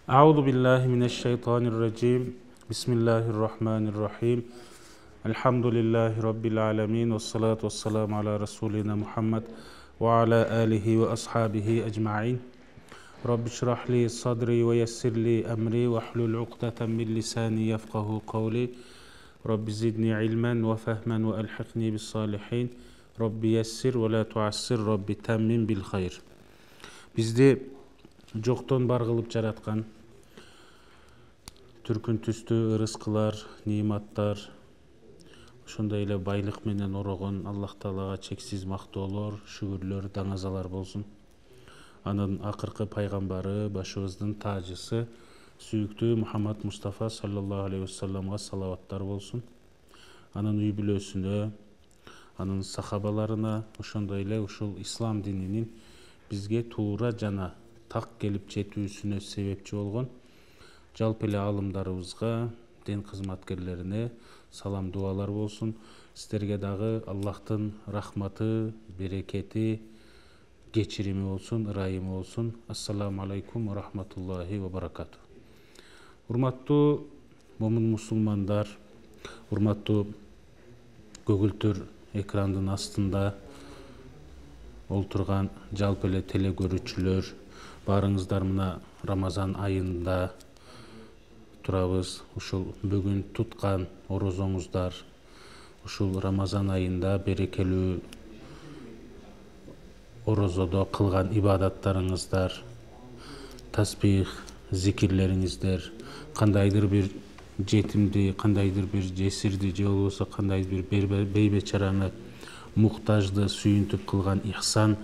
أعوذ بالله من الشيطان الرجيم بسم الله الرحمن الرحيم الحمد لله رب العالمين والصلاة والسلام على رسولنا محمد وعلى آله وأصحابه أجمعين رب اشرح لي صدري ويسر لي أمري واحلل عقدة من لساني يفقه قولي رب زدني علما وفهما وألحقني بالصالحين رب يسر ولا تعسر رب تمم بالخير. Bizde жоқтон бар кылып жараткан түркүн түстүү ырыскылар, ниматтар, ошондой эле байлык менен орогон Аллах Таалага чексиз мактоолор, шүгүрлөр, даңазалар болсун. Анын акыркы пайгамбары, башыбыздын тажысы, сүйүктүү Мухаммад Мустафа саллаллаху алейхи вассаламга салаваттар болсун. Анын үй бүлөсүнө, анын сахабаларына, ошондой эле ушул ислам дининин бизге туура жана так келип жетүүсүнө себепчи болгон жалпы эле алымдарыбызга, дин кызматкерлерине салам дуалар болсун. Сиздерге дагы Аллахтын рахматы, берекети, кечирими болсун, ырайымы болсун. Ассаламу алейкум ва рахматуллахи ва баракату. Урматтуу момун мусулмандар, урматтуу көгүлтүр экрандын астында олтурган жалпы эле теле көрүүчүлөр, баарыңыздар мына Рамазан айында турабыз. Ушул бүгүн туткан орозоңуздар, ушул Рамазан айында берекелүү орозодо кылган ибадаттарыңыздар, тасбих, зикирлериңиздер, кандайдыр бир жетимди, кандайдыр бир жесирди, же болбосо кандайдыр бир бейбечараны, муктажды сүйүнтүп кылган ихсан,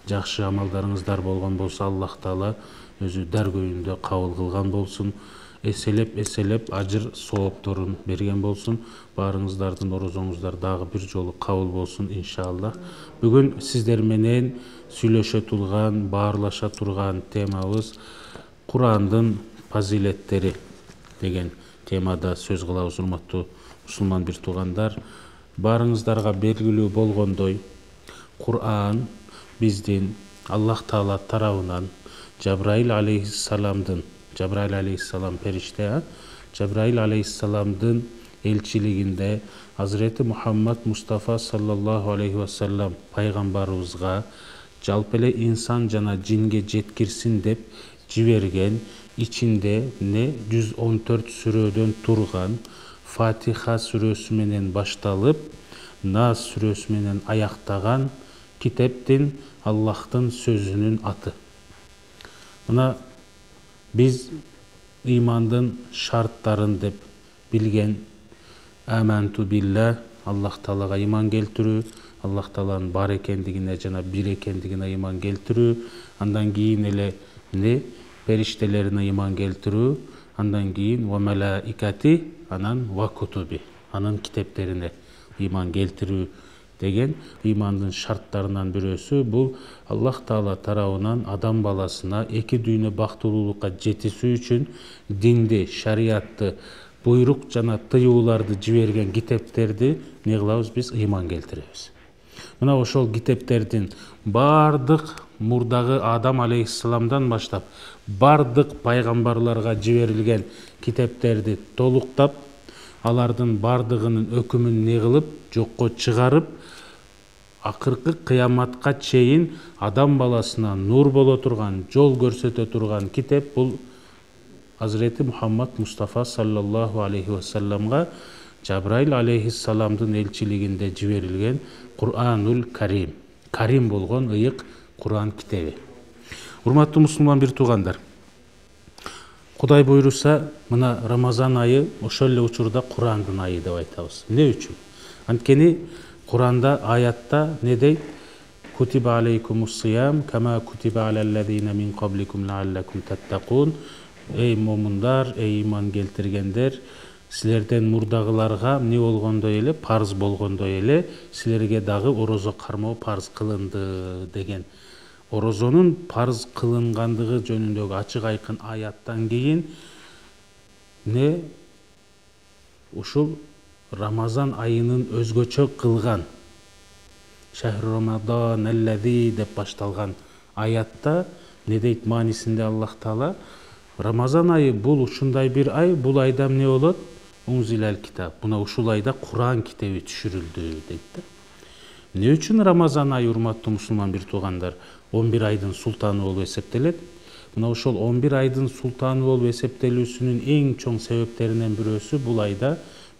жакшы амалдарыңыздар болгон болсо Аллах Таала өзү даргөйүндө кабыл кылган болсун. Эселеп ажыр соопторун берген болсун. Баарыңыздардын орозоңуздар дагы бир жолу кабыл болсун иншаллах. Бүгүн сиздер менен сүйлөшө турган, баарлаша турган темабыз Курандын фазилеттери деген темада сөз кылабыз. Урматтуу мусулман бир туугандар, баарыңыздарга белгилүү болгондой, Куран биздин Аллах Таала тарабынан Жабраил алейхиссаламдын, Жабраил алейхиссалам периште, Жабраил алейхиссаламдын элчилигинде Азирети Мухаммад Мустафа саллаллаху алейхи вассалам пайгамбарыбызга жалпы эле инсан жана жинге жеткирсин деп жиберген, ичинде 114 сүрөдөн турган Фатиха сүрөсү менен башталып, Нас сүрөсү менен аяктаган китептин Аллахтын сөзүнүн аты. Мына биз имандын шарттарын деп билген аманту билла, Аллах Таалага иман келтирүү, Аллах Тааланын бар экендигине жана бир экендигине иман келтирүү, андан кийин эле периштелерине иман келтирүү, андан кийин ва малаикати, анан ва кутуби, анын китептерине иман келтирүү деген имандын шарттарынан бирөөсү. Бул Аллах Таала тарабынан адам баласына эки дүйнө бактылуулукка жетишүү үчүн динди, шариятты, буйрук жана тыюуларды жиберген китептерди не кылабыз, биз иман келтиребиз. Мына ошол китептердин бардык мурдагы Адам алейхиссаламдан баштап бардык пайгамбарларга жиберилген китептерди толуктап, алардын бардыгынын өкүмүн не кылып, жокко чыгарып, акыркы кыяматка чейин адам баласына нур боло турган, жол көрсөтө турган китеп бул Азирети Мухаммад Мустафа саллаллаху алейхи вассаламга Жабраил алейхиссаламдын элчилигинде жиберилген Куранул Карим, Карим болгон ыйык Куран китеби. Урматтуу мусулман бир туугандар, Кудай буйруса, мына Рамазан айы ошол эле учурда Курандын айы деп айтабыз. Эмне үчүн? Анткени Куранда аятта не дейт? Кутиба алейкумус сиям кама кутиба алаллазина мин кабликум лааллакум таттакун. Эй момундар, эй иман келтиргендер, силерден мурдагыларга не болгондой эле, парз болгондой эле, силерге дагы орозо кармоо парз кылынды деген. Орозонун парз кылынгандыгы жөнүндөгү ачык айкын аяттан кийин ушул Рамазан айынын өзгөчө кылган Шахру Рамадан аллази деп башталган аятта не дейт маанисинде Аллах Таала? Рамазан айы бул ушундай бир ай, бул айда эмне болот? Унзилал китаб. Мына ушул айда Куран китеби түшүрүлдү дейт да. Эмне үчүн Рамазан айы, урматтуу мусулман бир туугандар, 11 айдын султаны болуп эсептелет? Мына ошол 11 айдын султаны болуп эсептелүүсүнүн эң чоң себептеринен бирөөсү бул айда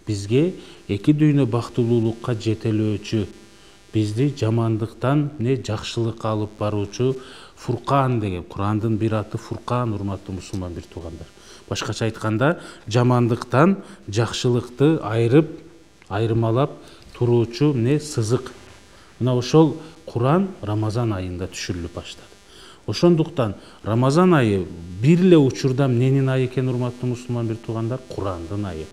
бизге эки дүйнө бактылуулукка жетелөөчү, бизди жамандыктан жакшылыкка алып баруучу Фуркан деген, Курандын бир аты Фуркан, урматтуу мусулман бир туугандар. Башкача айтканда, жамандыктан жакшылыкты айырмалап туруучу сызык. Мына ошол Куран Рамазан айында түшүрүлүп баштады. Ошондуктан Рамазан айы бир эле учурда эмненин айы экен, урматтуу мусулман бир туугандар? Курандын айы.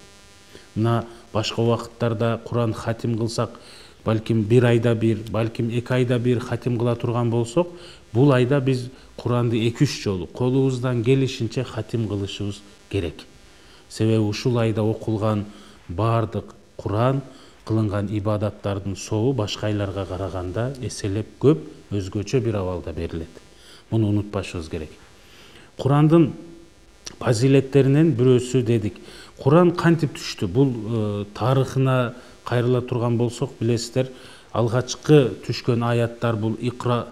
Мына башка убакыттарда Куран хатим кылсак, балким бир айда бир, балким 2 айда бир хатим кыла турган болсок, бул айда биз Куранды 2-3 жолу колубуздан келишинче хатим кылышыбыз керек. Себеби ушул айда окулган бардык Куран, кылынган ибадаттардын собу башка айларга караганда эселеп көп, өзгөчө бир абалда берилет. Муну унутпашыбыз керек. Курандын фазилеттеринен бирөөсү дедик. Куран кантип түштү? Бул тарыхына кайрыла турган болсок, билесиздер, алгачкы түшкөн аяттар бул Икра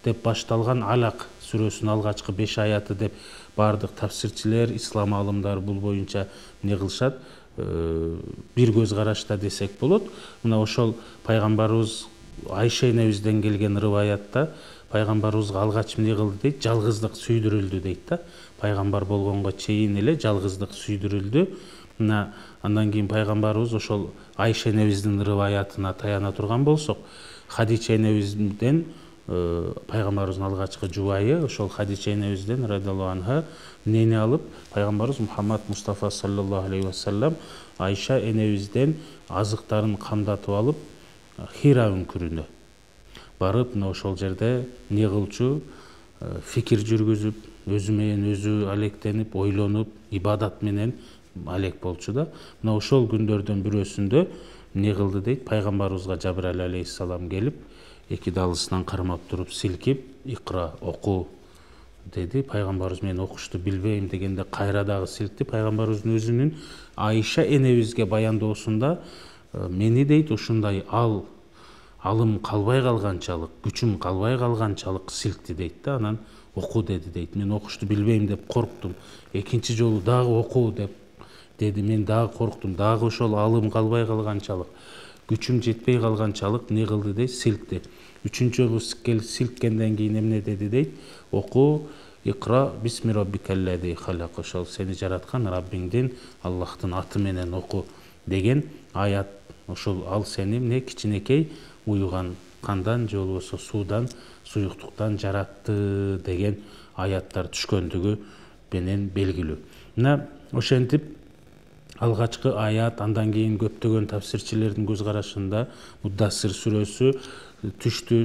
деп башталган Алак сүрөсүнүн алгачкы 5 аяты деп бардык тафсирчилер, ислам алымдары бул боюнча эмне кылышат? Бир көз карашта десек болот. Мына ошол пайгамбарыбыз Айша энебизден келген рываятта пайгамбарыбызга алгач эмне кылды дейт? Жалгыздык сүйдүрүлдү дейт да. Пайгамбар болгонго чейин эле жалгыздык сүйдүрүлдү. Мына андан кийин пайгамбарыбыз ошол Айша энебиздин рываятына таяна турган болсок, Хадича энебизден пайгамбарыбыздын алгачкы жубайы ошол Хадича энебизден радиаллаху анха эмнени алып, пайгамбарыбыз Мухаммад Мустафа саллаллаху алейхи вассалам Айша энебизден азыктарын камдатып алып Хира үңкүрүнө барып, мына ошол жерде эмне кылчу, фикир жүргүзүп, өзү менен өзү алектенип, ойлонуп, ибадат менен алек болчу да. Мына ошол күндөрдөн бирөөсүндө эмне кылды дейт? Пайгамбарыбызга Жабраил алейхиссалам келип, эки далысынан кармап туруп силкип, Икра, оку деди. Пайгамбарыбыз мен окушту билбейм дегенде кайра дагы силкти. Пайгамбарыбыздын өзүнүн Айша энебизге баянdoосунда мени дейт ушундай алым калбай калганчалык, күчүм калбай калганчалык силкти дейт да. Анан оку деди дейт. Мен окушту билбейм деп корктум. Экинчи жолу дагы оку деп деди. Мен дагы корктум. Дагы ошол алым калбай калганчалык, күчүм жетпей калганчалык эмне кылды дейт? Силкти. Үчүнчү жолу силккенден кийин эмне деди дейт? Оку, Икра бисми раббикаллази халак. Ошол сени жараткан Раббиңдин, Аллахтын аты менен оку деген аят. Ошол ал сени эмне кичинекей уюган кандан же болбосо суудан, суюктуктан жаратты деген аяттар түшкөндүгү менен белгилүү. Мына ошентип алгачкы аят, андан кийин көптөгөн тафсирчилердин көз карашында Муддассир сүрөсү түштү.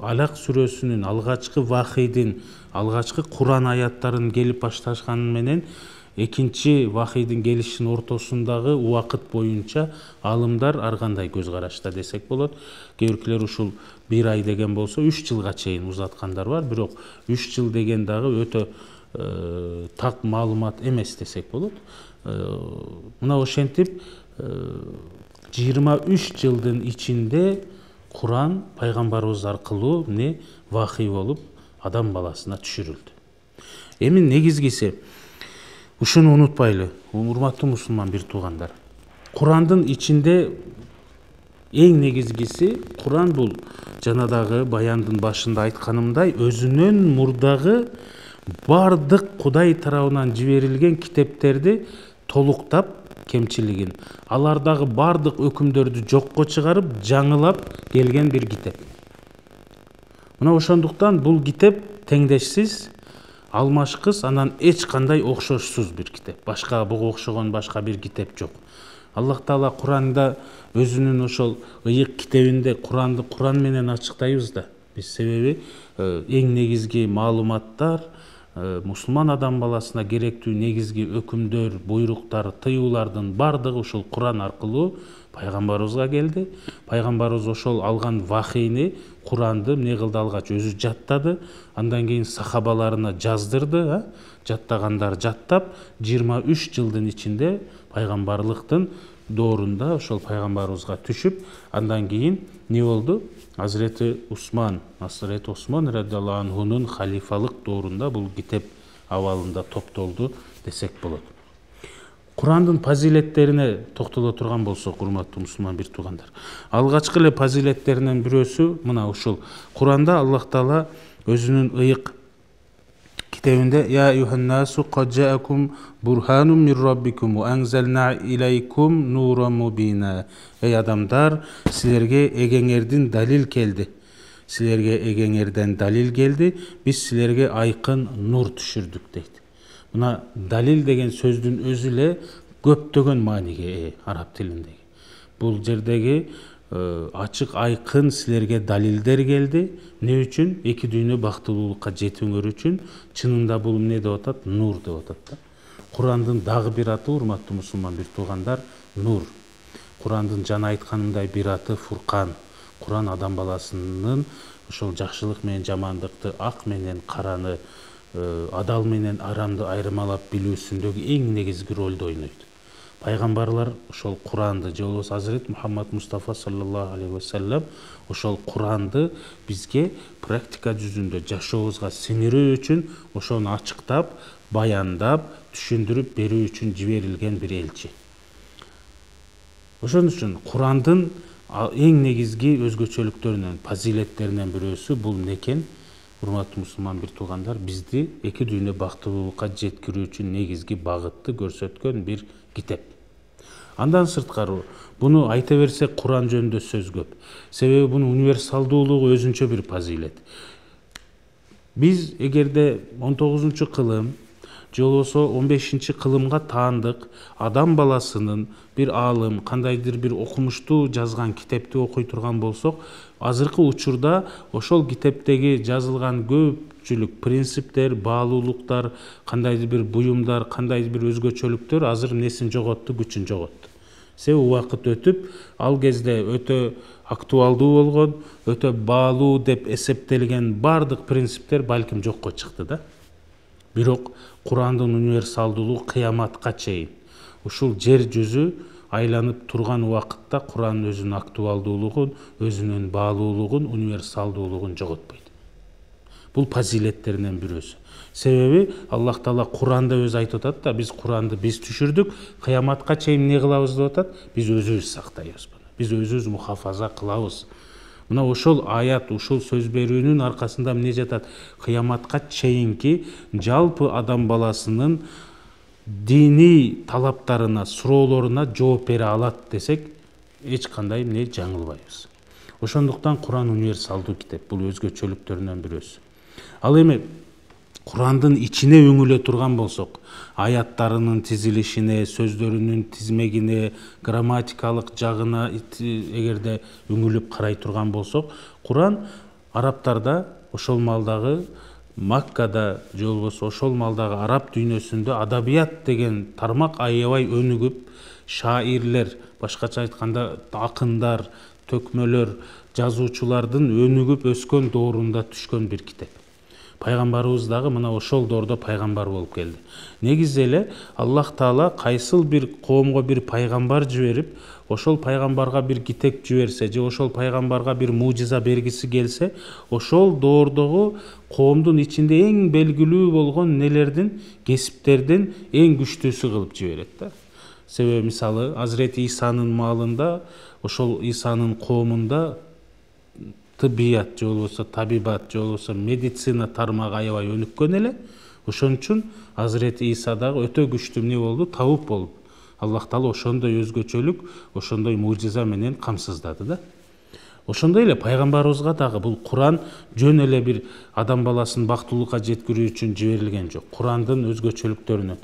Алак сүрөсүнүн алгачкы вахийдин, алгачкы Куран аяттарын келип башташканы менен экинчи вахийдин келишинин ортосундагы убакыт боюнча алымдар ар кандай көз карашта десек болот. Кээ биркилер ушул 1 ай деген болсо 3 жылга чейин узаткандар бар, бирок 3 жыл деген дагы өтө так маалымат эмес десек болот. Мына ошентип 23 жылдын ичинде Куран пайгамбарыбыз аркылуу эмне вахий болуп адам баласына түшүрүлдү. Эми негизгиси ушуну унутпайлы, урматтуу мусулман бир туугандар. Курандын ичинде эң негизгиси, Куран бул жанадагы баяндын башында айтканымдай өзүнөн мурдагы бардык Кудай тарабынан жиберилген китептерди толуктап, кемчилигин, алардагы бардык өкүмдөрдү жокко чыгарып, жаңылап келген бир китеп. Мына ошондуктан бул китеп теңдешсиз, алмашкыс, анан эч кандай окшошсуз бир китеп. Башка буга окшогон башка бир китеп жок. Аллах Таала Куранда өзүнүн ошол ыйык китебинде Куранды Куран менен ачыктайбыз да. Биз себеби эң негизги маалыматтар, мусулман адам баласына керектүү негизги өкүмдөр, буйруктар, тыюулардын бардыгы ушул Куран аркылуу пайгамбарыбызга келди. Пайгамбарыбыз ошол алган вахийни, Куранды эмне кылды алгач өзү жаттады, андан кийин сахабаларына жаздырды, жаттагандар жаттап 23 жылдын ичинде пайгамбарлыктын доорунда ошол пайгамбарыбызга түшүп, андан кийин не болду? Hazreti Osman radıyallahu anh'unun халифалык доорунда бул китеп абалында топтолду десек болот. Курандын фазилеттерине токтоло турган болсок, урматтуу мусулман бир туугандар. Алгачкы эле фазилеттеринен бирөөсү мына ушул. Куранда Аллах Таала өзүнүн ыйык kitabında ya eyyuhannasu qad ja'akum burhanun min rabbikum wa anzalna ilaykum nuran mubina. Ey adamlar, sizlerge egeňerden dalil geldi. Sizlerge egeňerden dalil geldi. Biz sizlerge aykın nur düşürdük deydi. Buna dalil degen sözdün özüle köptögön maniге Arap tilindegi. Bul jerdegi açık aykın sizlerge dalilder geldi. Ne üçün? Eki düýnü baktılуулukka жетүүңөр üçün. Çınında bul ne de otat? Nur de otat da. Kurandın dagı bir atı, urmattуу musulman bir tuğandar, nur. Kurandın jana aytkанындай bir atı Furkan. Kur'an adam balasının ошол жакшылык менен жамандыкты, ак менен караны, адал менен арамды айырмалап билүүсүндөгү эң негизги ролду ойнойт. Пайгамбарлар ошол Куранды, же болбосо Азирет Мухаммад Мустафа саллаллаху алейхи ва саллям ошол Куранды бизге практика жүзүндө жашообузга сиңирүү үчүн ошону ачыктап, баяндап, түшүндүрүп берүү үчүн жиберилген бир элчи. Ошон үчүн Курандын эң негизги өзгөчөлүктөрүнөн, фазилеттеринен бирөөсү бул некен? Урматтуу мусулман бир туугандар, бизди эки дүйнө бактылуулукка жеткирүү үчүн негизги багытты көрсөткөн бир китеп. Андан сырткары буну айта берсек Куран жөнүндө сөз көп. Себеби бунун универсалдуулугу өзүнчө бир фазилет. Биз эгерде 19-кылым же болбосо 15-кылымга таандык адам баласынын bir алым, кандайдыр бир окумуштуу жазган китепти окуй турган болсок, азыркы учурда ошол китептеги жазылган көпчүлүк принциптер, баалуулуктар, кандайдыр бир буюмдар, кандайдыр бир өзгөчөлүктөр азыр несин жоготту, күчүн жоготту. Себеби убакыт өтүп, ал кезде өтө актуалдуу болгон, өтө баалуу деп эсептелген бардык принциптер балким жокко чыкты да. Бирок Курандын универсалдуулугу кыяматка чейин ушул жер жүзү айланып турган убакытта Курандын өзүнүн актуалдуулугун, өзүнүн баалуулугун, универсалдуулугун жоготпойт. Бул фазилеттеринен бирөөсү. Себеби Аллах Таала Куранда өзү айтып атат да, биз Куранды биз түшүрдүк, кыяматка чейин эмне кылабыз деп атат? Биз өзүбүз сактайбыз буну. Биз өзүбүз мухафаза кылабыз. Мына ошол аят, ошол сөз берүүнүн аркасында эмне жатат? Кыяматка чейинки жалпы адам баласынын dini талаптарына, суроолоруна жооп бере алат десек, эч кандай эмне жаңылбайбыз. Ошондуктан Куран универсалдуу китеп, бул өзгөчөлүктөрүнөн бирөөсү. Ал эми Курандын ичине үңүлө турган болсок, аяттарынын тизилишине, сөздөрүнүн тизмегине, грамматикалык жагына эгерде үңүлүп карай турган болсок, Куран арабтарда ошол малдагы Маккада же болбосо ошол малдагы араб дүйнөсүндө адабият деген тармак аябай өнүгүп, шаирлер, башкача айтканда акындар, төкмөлөр, жазуучулардын өнүгүп өскөн доорунда түшкөн бир китеп. Пайгамбарыбыз дагы мына ошол доордо пайгамбар болуп келди. Негизи эле Аллах Таала кайсыл бир коомго бир пайгамбар жиберип, ошол пайгамбарга бир китеп жиберсе, же ошол пайгамбарга бир мужиза бергиси келсе, ошол доордогу коомдун ичинде эң белгилүү болгон нелердин, кесиптердин эң күчтүүсү кылып жиберет да. Себеби мисалы Азирети Исанын маалында, ошол Исанын коомунда тыббият же болбосо табибат же болбосо медицина тармагы аябай өнүккөн эле. Ошон үчүн Азирети Иса дагы өтө күчтүү эмне болду? Табып болуп. Аллах Таала ошондой өзгөчөлүк, ошондой мужиза менен камсыздады да. Ошондой эле пайгамбарыбызга дагы бул Куран жөн эле бир адам баласын бактылуулукка жеткирүү үчүн жиберилген жок. Курандын өзгөчөлүктөрүнөн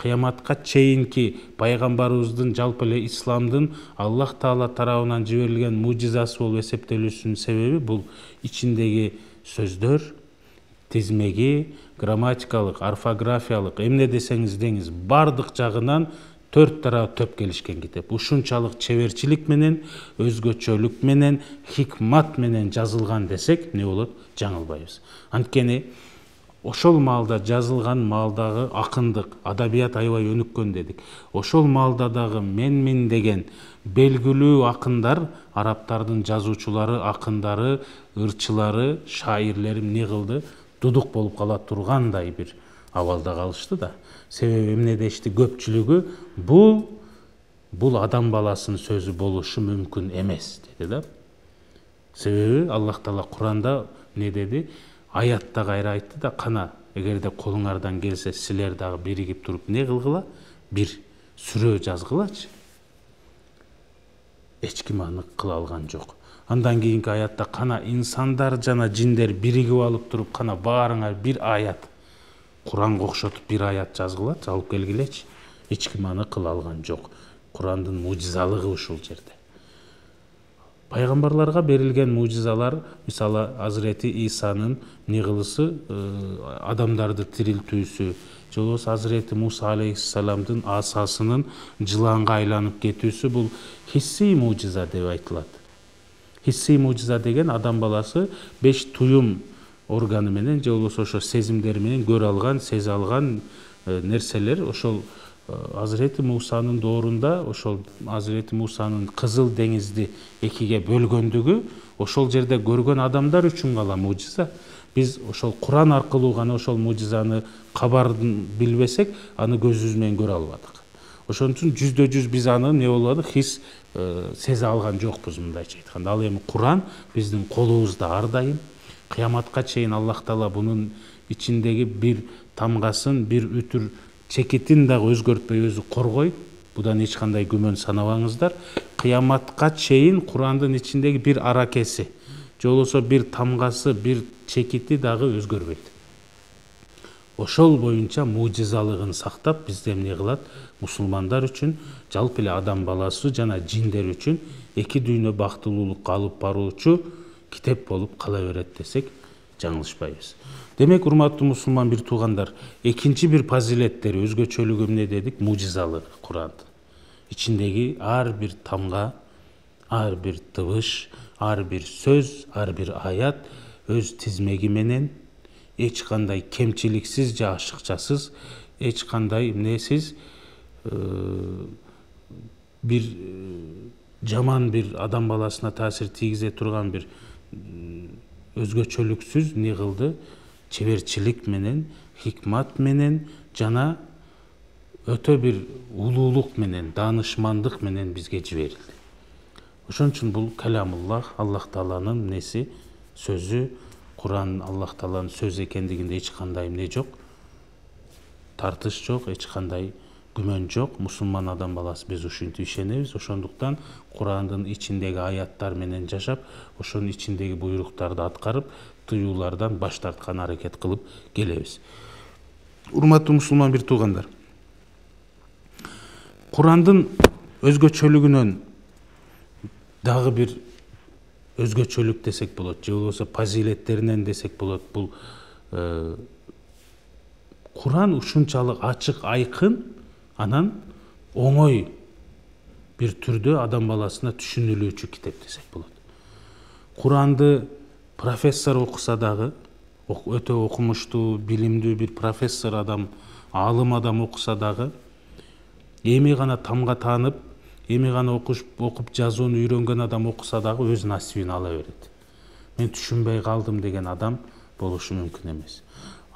кыяматка чейинки пайгамбарыбыздын, жалпы эле исламдын Аллах Таала тарабынан жиберилген мужизасы болуп эсептелүүсүнүн себеби бул ичиндеги сөздөр, тизмеги, грамматикалык, орфографиялык, эмне десеңиз деңиз, бардык жагынан 4 тарап төп келишкен китеп. Ушунчалык чеберчилик менен, өзгөчөлүк менен, хикмат менен жазылган десек, эмне болот? Жаңылбайбыз. Анткени ошол маалда жазылган маалдагы акындык, адабият аябай өнүккөн дедик. Ошол маалда дагы мен деген белгилүү акындар, арабтардын жазуучулары, акындары, ырчылары, шайырлери эмне кылды? Дудук болуп кала тургандай бир абалда калышты да. Себеби эмне дешти? Көпчүлүгү бул адам баласынын сөзү болушу мүмкүн эмес деди да. Себеби Аллах Таала Куранда не деди? Аятта кайра айтты да, кана эгерде колуңардан келсе, силер дагы биригип туруп не кылгыла? Бир сүрө жазгылачы. Эч ким аны кыла алган жок. Андан кийинки аятта кана инсандар жана жиндер биригип алып туруп, кана баарыңар бир аят, Куранга окшотуп бир аят жазгылачы, алып келгилечи. Эч ким аны кыла алган жок. Курандын мужизалыгы ушул жерде. Пайгамбарларга берилген мужизалар, мисалы Азирети Исанын нигылысы, адамдарды тирилтүүсү, же болбосо Азирети Муса алейхиссаламдын асасынын жыланга айланып кетүүсү, бул хисси мужиза деп айтылат. Хисси мужиза деген адам баласы 5 туюм органы менен, же болбосо ошо сезимдери менен көрө алган, сезе алган нерселер. Ошол Азирети Мусанын доорунда, ошол Азирети Мусанын Кызыл деңизди экиге бөлгөндүгү ошол жерде көргөн адамдар үчүн гана мужиза. Биз ошол Куран аркылуу гана ошол мужизаны кабарын билбесек, аны көзүбүз менен көрө албадык. Ошон үчүн 100% биз аны не болду? Хис сезе алган жокпуз, мындайча айтканда. Ал эми Куран биздин колубузда ар дайым. Кыяматка чейин Аллах Таала бунун ичиндеги бир тамгасын, бир үтүр чекитин дагы өзгөртпөй өзү коргойт. Будан эч кандай күмөн санабаңыздар. Кыяматка чейин Курандын ичиндеги бир аракеси, же болбосо бир тамгасы, бир чекити дагы өзгөрбөйт. Ошол боюнча мужизалыгын сактап, бизде эмне кылат? Мусулмандар үчүн, жалпы эле адам баласы жана жиндер үчүн эки дүйнө бактылуулукка алып баруучу китеп болуп кала берет десек, жаңылышпайбыз. Демек, урматтуу мусулман бир туугандар, экинчи бир фазилеттери, өзгөчөлүгү эмне дедик? Мужизалык Курандын. Ичиндеги ар бир тамга, ар бир тыбыш, ар бир сөз, ар бир аят өз тизмеги менен, эч кандай кемчиликсиз же ашыкчасыз, эч кандай эмнесиз, бир жаман бир адам баласына таасир тийгизе турган бир өзгөчөлүксүз не кылды? Чеберчилик менен, хикмат менен жана өтө бир улуулук менен, даанышмандык менен бизге жиберилди. Ошон үчүн бул каламуллах, Аллах Тааланын неси, сөзү. Куран Аллах Тааланын сөзү экендигинде эч кандай эмне жок, тартыш жок, эч кандай күмөн жок. Мусулман адам баласы биз ушинтип ишенебиз. Ошондуктан Курандын ичиндеги аяттар менен жашап, ошонун ичиндеги буйруктарды аткарып, тыюулардан баш тарткан аракет кылып келебиз. Урматтуу мусулман бир туугандар, Курандын өзгөчөлүгүнөн дагы бир өзгөчөлүк десек болот, же болбосо фазилеттеринен десек болот. Бул Куран ушунчалык ачык, айкын, анан оңой бир түрдө адам баласына түшүнүлүүчү китеп десек болот. Куранды профессор окуса дагы, өтө окумуштуу, билимдүү бир профессор адам, аалым адам окуса дагы, эми гана тамга таанып, эми гана окуп жазууну үйрөнгөн адам окуса дагы өз насибин ала берет. Мен түшүнбөй калдым деген адам болушу мүмкүн эмес.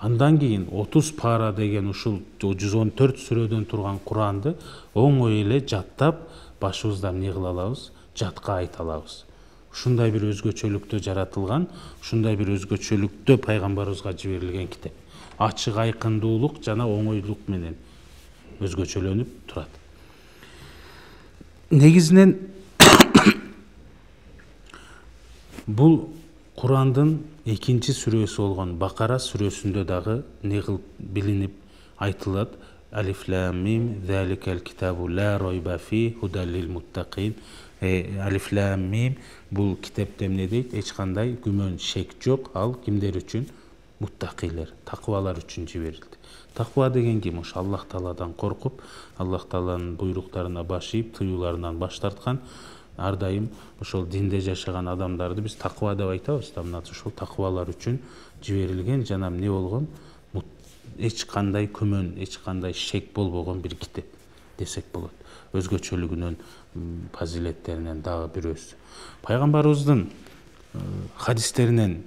Андан кийин 30 пара деген ушул 114 сүрөдөн турган Куранды оңой эле жаттап, башыбыздан эмне кыла алабыз? Жатка айта алабыз. Ушундай бир өзгөчөлүктө жаратылган, ушундай бир өзгөчөлүктө пайгамбарыбызга жиберилген китеп. Ачык, айкындуулук жана оңойлук менен өзгөчөлөнүп турат. Негизинен бул Курандын экинчи сүрөсү болгон Бакара сүрөсүндө дагы не кылып билинип айтылат: Алиф лам мим заликал китабу ла ройба фи худал лил муттакин. Алиф лам мим бул китепте эмне дейт? Эч кандай күмөн, шек жок. Ал кимдер үчүн? муттақилер, тақвалар үчүн жиберилди. Тақва деген ким? Ошо Аллах Тааладан коркуп, Аллах Тааланын буйруктарына баш ийип, тыюуларынан баш тарткан, ар дайым ошол динде жашаган адамдарды биз тақва деп айтабыз да. Мына ошол тақвалар үчүн жиберилген жана эмне болгон? Эч кандай күмөн, эч кандай шек болбогон бир китеп десек болот. Өзгөчөлүгүнөн, фазилеттеринен дагы бирөөсү. Пайгамбарыбыздын хадистеринен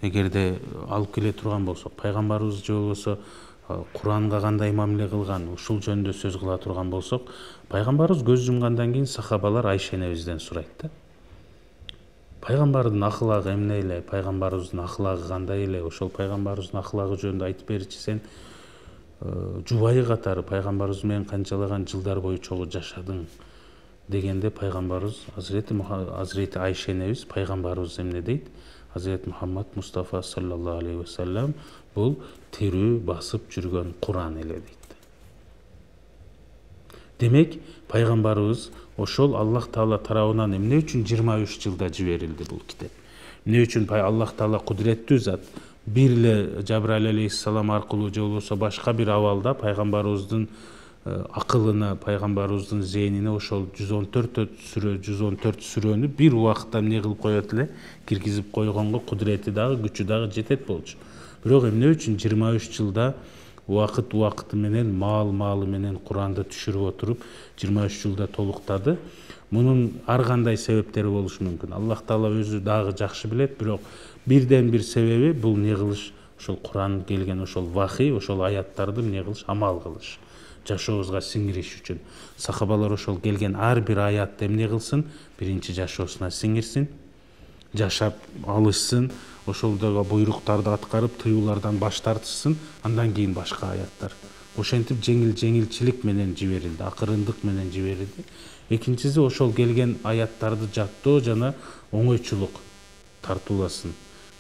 эгерде алып келе турган болсок, пайгамбарыбыз же болбосо Куранга кандай мамиле кылган, ушул жөнүндө сөз кыла турган болсок, пайгамбарыбыз көз жумгандан кийин сахабалар Айша энебизден сурайт да. Пайгамбардын ахлагы эмне эле, пайгамбарыбыздын ахлагы кандай эле, ошол пайгамбарыбыздын ахлагы жөнүндө айтып берчи сен. Жубайы катары пайгамбарыбыз менен канчалаган жылдар бою чогуу жашадың дегенде пайгамбарыбыз Азирети Айша энебиз пайгамбарыбыз эмне дейт? Hazreti Muhammed Mustafa sallallahu aleyhi ve sellem bul tiri basıp жүргөн Kur'an ele deydi. Demek Peygamberimiz ошол Аллах Таала тарабынан эмне үчүн 23 жылда жиберилди бул китеп? Эмне үчүн Аллах Таала кудуреттүү зат бир эле Жабраил алейхиссалам аркылуу же болбосо башка бир абалда пайгамбарыбыздын акылына, пайгамбарыбыздын зейнине ошол 114 сүрөнү бир убакытта эмне кылып коет эле, киргизип койгонго кудурети дагы, күчү дагы жетет болчу. Бирок эмне үчүн 23 жылда убакыты менен, маалы менен Куранды түшүрүп отуруп 23 жылда толуктады? Мунун ар кандай себептери болушу мүмкүн. Аллах Таала өзү дагы жакшы билет, бирок бирден бир себеби бул эмне кылыш? Ошол Куран келген ошол вахий, ошол аяттарды эмне кылыш? Амал кылыш. Жашообузга сиңириш үчүн. Сахабалар ошол келген ар бир аятты эмне кылсын? Биринчи жашоосуна сиңирсин, жашап алышсын, ошолдогу буйруктарды аткарып, тыюулардан баш тартышсын, андан кийин башка аяттар. Ошентип жеңилчилик менен жиберилди, акырындык менен жиберилди. Экинчиси ошол келген аяттарды жаттоо жана оңойчулук тартууласын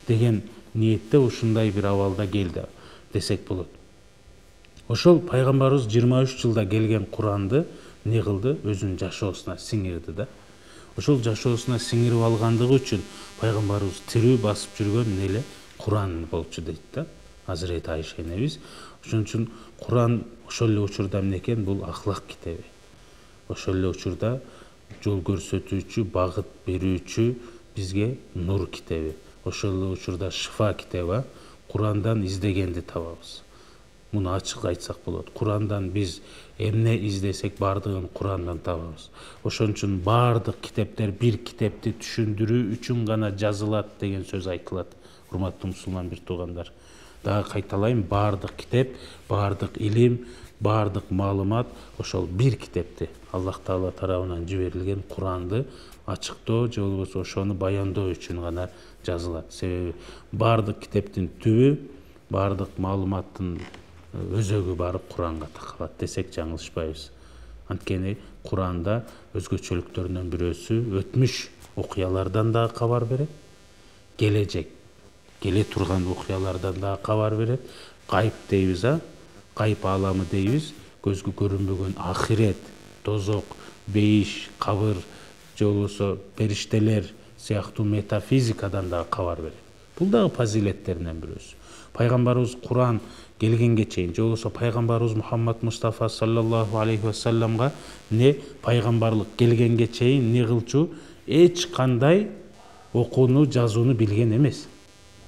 деген ниетте ушундай бир абалда келди десек болот. Ошол пайгамбарыбыз 23 жылда келген Куранды эмне кылды? Өзүнүн жашоосуна сиңирди да. Ошол жашоосуна сиңирип алгандыгы үчүн пайгамбарыбыз тирүү басып жүргөн эмне эле? Куран болчу дейт да Азирети Айша энебиз. Ошон үчүн Куран ошол эле учурда эмне экен? Бул ахлак китеби. Ошол эле учурда жол көрсөтүүчү, багыт берүүчү, бизге нур китеби. Ошол эле учурда шифа китеби. Курандан издегенди табабыз. Муну ачык айтсак болот. Курандан биз эмне издесек бардыгын Курандан табабыз. Ошон үчүн бардык китептер бир китепти түшүндүрүү үчүн гана жазылат деген сөз айтылат. Урматтуу мусулман бир туугандар. Дагы кайталайм, бардык китеп, бардык илим, бардык маалымат ошол бир китепти, Аллах Таала тарабынан жиберилген Куранды ачыктоо же болбосо ошону баяндоо үчүн гана жазылат. Себеби бардык китептин түбү, бардык маалыматтын өзөгү барып Куранга такалат десек жаңылышпайбыз. Анткени Куранда өзгөчөлүктөрүнөн бирөөсү өтмүш окуялардан да кабар берет, келе турган окуялардан да кабар берет. Кайып дейбиз, кайып ааламы дейбиз, көзгө көрүнбөгөн ахирет, тозок, бейиш, кабыр же болбосо периштелер сыяктуу метафизикадан да кабар берет. Бул дагы фазилеттеринен бирөөсү. Пайгамбарыбыз Куран келгенге чейин же болбосо пайгамбарыбыз Мухаммад Мустафа саллаллаху алейхи ва салламга не пайгамбарлык келгенге чейин эмне кылчу? Эч кандай окууну жазууну билген эмес.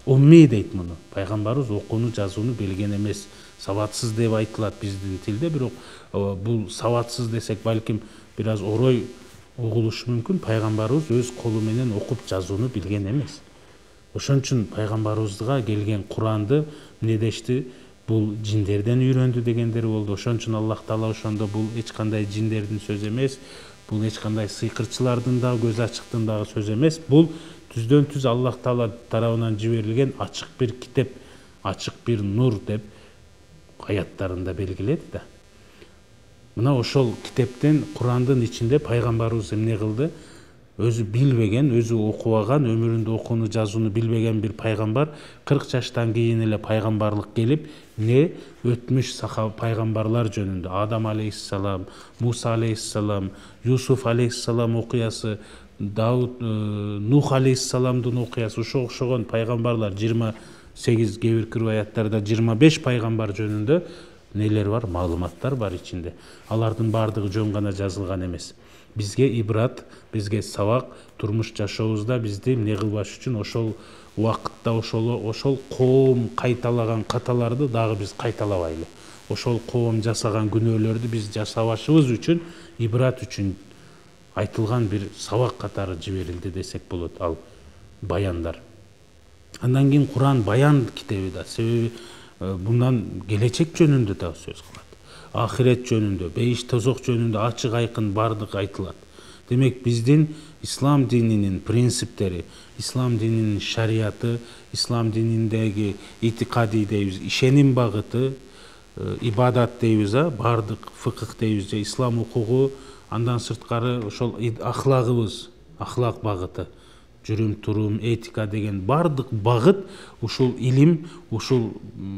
Умми дейт муну. Пайгамбарыбыз окууну жазууну билген эмес. Сабатсыз деп айтылат биздин тилде, бирок бул сабатсыз десек балким бир аз орой угулушу мүмкүн. Пайгамбарыбыз өз колу менен окуп жазууну билген эмес. Ошон үчүн пайгамбарыбызга келген Куранды эмне дешти? Бул жиндерден үйрөндү дегендери болду. Ошон үчүн Аллах Таала ошондо бул эч кандай жиндердин сөзү эмес, бул эч кандай сыйкырчылардын да, көз ачыктын дагы сөзү эмес. Бул түздөн түз Аллах Таала тарабынан жиберилген ачык бир китеп, ачык бир нур деп аяттарында белгиледи да. Мына ошол китептен, Курандын ичинде пайгамбарыбыз эмне кылды? Өзү билбеген, өзү окубаган, өмүрүндө окууну жазууну билбеген бир пайгамбар 40 жаштан кийин эле пайгамбарлык келип, не өтмүш пайгамбарлар жөнүндө Адам алейхиссалам, Муса алейхиссалам, Юсуф алейхиссалам окуясы, Нух алейхиссаламдын окуясы, ошого окшогон пайгамбарлар 8, кээ бир риваяттарда 25 пайгамбар жөнүндө нелер бар, маалыматтар бар ичинде. Алардын баардыгы жөн гана жазылган эмес. Бизге ибрат, бизге сабак, турмуш жашообузда бизди эмне кылбаш үчүн ошол убакытта ошол коом кайталаган каталарды дагы биз кайталабайлы. Ошол коом жасаган күнөөлөрдү биз жасабашыбыз үчүн, ибрат үчүн айтылган бир сабак катары жиберилди десек болот ал баяндар. Андан кийин Куран баян китеби да, себеби bundan gelecek жөнүндө да сөз кылат. Ахирет жөнүндө, бейиш тозок жөнүндө ачык айкын бардык айтылат. Демек биздин ислам дининин принциптери, ислам дининин шарияты, ислам дининдеги итикади дейбиз, ишеним багыты, ибадат дейбиз, бардык фыкых дейбиз, ислам укугу, андан сырткары ошол ахлагыбыз, ахлак багыты, жүрүм турум, этика деген бардык багыт ушул илим, ушул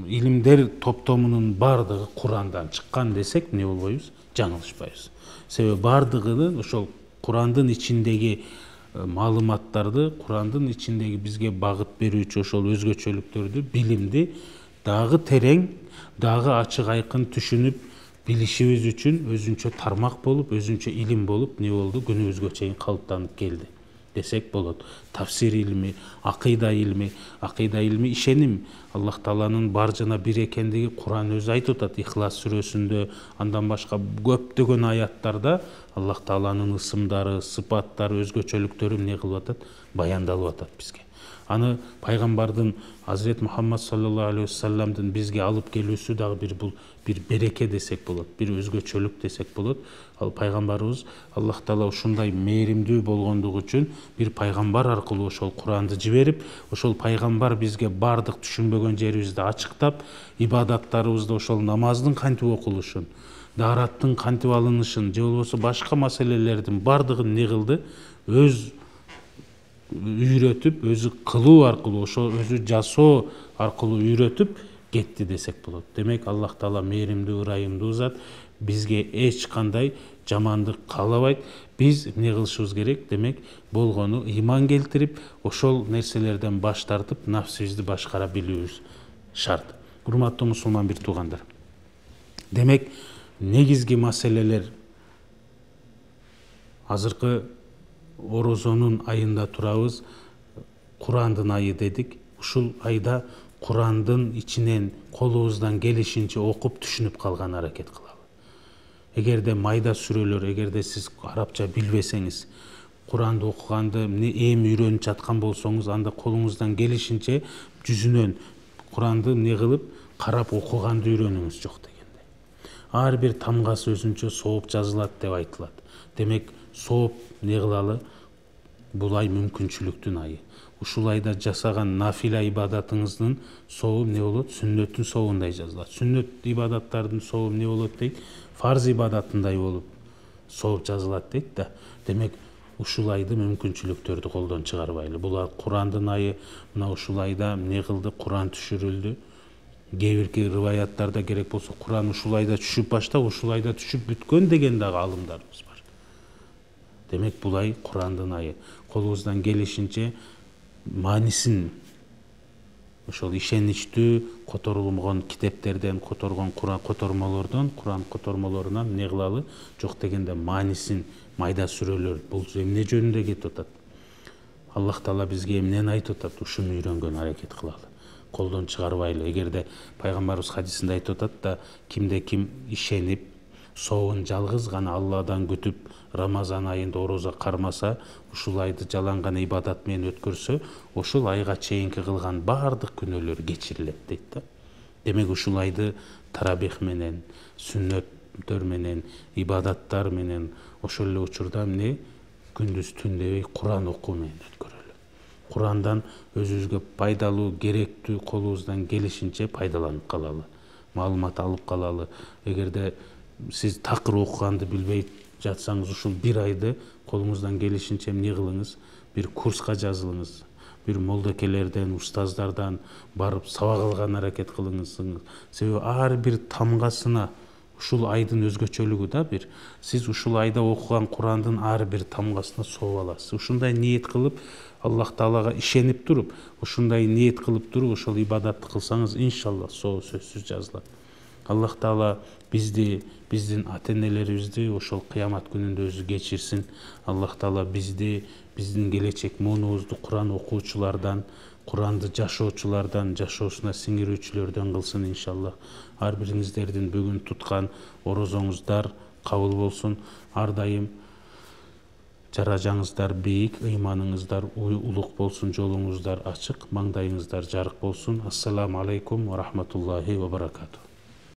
илимдер топтомунун бардыгы Курандан чыккан десек эмне болбойбуз? Жаңылышпайбыз. Себеби бардыгы ошол Курандын ичиндеги маалыматтарды, Курандын ичиндеги бизге багыт берүүчү ошол өзгөчөлүктөрдү, билимди дагы терең, дагы ачык айкын түшүнүп билишибиз үчүн өзүнчө тармак болуп, өзүнчө илим болуп эмне болду? Күнүбүзгө чейин калыптанып келди десек болот. Тафсир илми, акыйда илми ишеним. Аллах Тааланын бар жана бир экендиги Куран өзү айтып атат. Ихлас сүрөсүндө, андан башка көптөгөн аяттарда Аллах Тааланын ысымдары, сыпаттары, өзгөчөлүктөрү эмне кылып атат? Баяндалып атат бизге. Аны пайгамбардын Азирет Мухаммад саллаллаху алейхи вассаламдын бизге алып келүүсү дагы бир береке десек болот, бир өзгөчөлүк десек болот. Ал пайгамбарыбыз Аллах Таала ушундай мээримдүү болгондугу үчүн бир пайгамбар аркылуу ошол Куранды жиберип, ошол пайгамбар бизге бардык түшүнбөгөн жерибизди ачыктап, ибадаттарыбызды ошол намаздын кантип окулушун, даараттын кантип алынышын, же болбосо башка маселелердин бардыгын эмне кылды? Өз үйрөтүп, өзү кылуу аркылуу, ошо өзү жасоо аркылуу үйрөтүп кетти десек болот. Демек Аллах Таала мээримдүү, ырайымдуу зат, бизге эч кандай жамандык каалабайт. Биз эмне кылышыбыз керек? Демек болгону ыйман келтирип, ошол нерселерден баш тартып, нафсибизди башкара билүүбүз шарт. Урматтуу мусулман бир туугандар. Демек негизги маселелер азыркы Орозонун айында турабыз, Курандын айы дедик. Ушул айда Курандын ичинен колубуздан келишинче окуп түшүнүп калган аракет кылалы. Эгерде майда сүрөлөр, эгерде сиз арабча билбесеңиз, Куранды окуганды эми үйрөнүп жаткан болсоңуз, анда колуңуздан келишинче жүзүнөн Куранды эмне кылып карап окуганды үйрөнүңүз жок дегенде. Ар бир тамгасы өзүнчө сооп жазылат деп айтылат. Демек сооп эмне кылалы? Бул ай мүмкүнчүлүктүн айы. Ушул айда жасаган нафила ибадатыңыздын сообу эмне болот? Сүннөттүн сообундай жазылат. Сүннөт ибадаттардын сообу эмне болот дейт? Фарз ибадатындай болуп сооп жазылат дейт да. Демек ушул айды мүмкүнчүлүктөрдү колдон чыгарбайлы. Булар Курандын айы, мына ушул айда эмне кылды? Куран түшүрүлдү. Кээ бирки риваяттарда керек болсо Куран ушул айда түшүп баштап, ушул айда түшүп бүткөн деген дагы алымдарыбыз бар. Демек бул ай Курандын айы. Колубуздан келишинче маанисин ошол ишеничтүү которулгон китептерден, которгон Куран котормолордон, Куран котормолорунан эмне кылалы? Жок дегенде маанисин, майда сүрөлөр бул эмне жөнүндө кетип атат? Аллах Таала бизге эмнени айтып атат? Ушуну үйрөнгөн аракет кылалы. Колдон чыгарбайлы. Эгерде пайгамбарыбыз хадисинде айтып атат да, кимде ким ишенип, сообун жалгыз гана Алладан күтүп, Рамазан айында ороза кармаса, ушул айды жалаң гана ибадат менен өткөрсө, ошол айга чейинки кылган бардык күнөөлөр кечирилет дейт да. Демек ушул айды тарабих менен, сүннөттөр менен, ибадаттар менен, ошол эле учурда эмне күндүз түн дебей Куран окуу менен өткөрөлү. Курандан өзүбүзгө пайдалуу, керектүү, колубуздан келишинче пайдаланып калалы, маалымат алып калалы. Эгерде сиз такыр окуганды билбей жатсаңыз, ушул бир айды колуңуздан келишинче эмне кылыңыз? Бир курска жазылыңыз, бир молдокелерден, устаздардан барып сабак алган аракет кылыңыз. Себеби ар бир тамгасына ушул айдын өзгөчөлүгү да бир сиз ушул айда окуган Курандын ар бир тамгасына сооп аласыз. Ушундай ниет кылып, Аллах Таалага ишенип туруп, ушундай ниет кылып туруп ошол ибадатты кылсаңыз, иншалла соо сөзсүз жазылат. Аллах Таала бизди, биздин ата-энелерибизди ошол кыямат күнүндө өзү кечирсин. Аллах Таала бизди, биздин келечек муунубузду Куран окуучулардан, Куранды жашоочулардан, жашоосуна сиңирүүчүлөрдөн кылсын иншалла. Ар бириңиздердин бүгүн туткан орозоңуздар кабыл болсун. Ар дайым жаражаңыздар бийик, ыйманыңыздар улук болсун, жолуңуздар ачык, маңдайыңыздар жарык болсун. Ассаламу алейкум ва рахматуллахи ва баракатух.